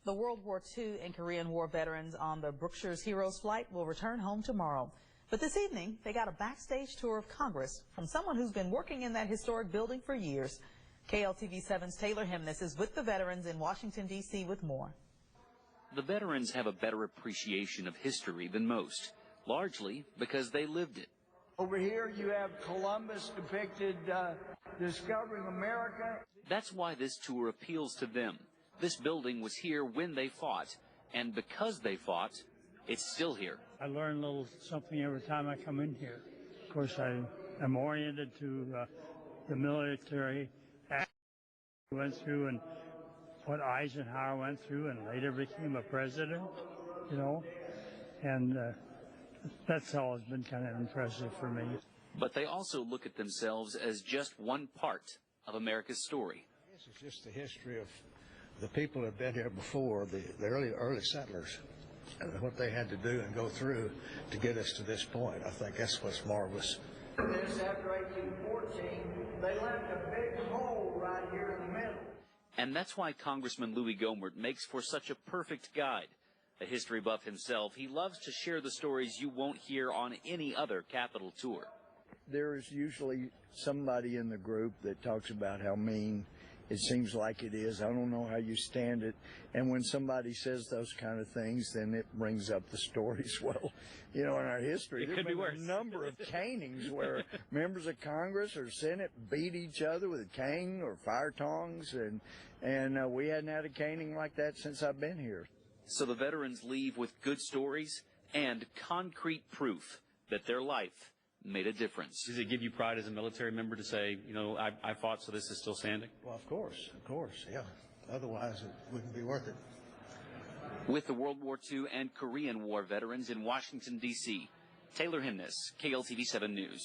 The World War II and Korean War veterans on the Brookshire's Heroes Flight will return home tomorrow. But this evening, they got a backstage tour of Congress from someone who's been working in that historic building for years. KLTV7's Taylor Hemness is with the veterans in Washington, D.C. with more. The veterans have a better appreciation of history than most, largely because they lived it. Over here you have Columbus depicted discovering America. That's why this tour appeals to them. This building was here when they fought, and because they fought, it's still here. I learn a little something every time I come in here. Of course, I'm oriented to the military act we went through and what Eisenhower went through and later became a president, you know, and that's always been kind of impressive for me. But they also look at themselves as just one part of America's story. This is just the history of the people that have been here before, the early settlers, and what they had to do and go through to get us to this point. I think that's what's marvelous. This after 1814, they left a big hole right here in the middle. And that's why Congressman Louie Gohmert makes for such a perfect guide. A history buff himself, he loves to share the stories you won't hear on any other Capitol tour. There is usually somebody in the group that talks about how mean it seems like it is. I don't know how you stand it. And when somebody says those kind of things, then it brings up the stories. Well, you know, in our history, there's been a number of canings where members of Congress or Senate beat each other with a cane or fire tongs, and we hadn't had a caning like that since I've been here. So the veterans leave with good stories and concrete proof that their life made a difference. Does it give you pride as a military member to say, you know, I fought so this is still standing? Well, of course, yeah. Otherwise, it wouldn't be worth it. With the World War II and Korean War veterans in Washington, D.C., Taylor Hemness, KLTV7 News.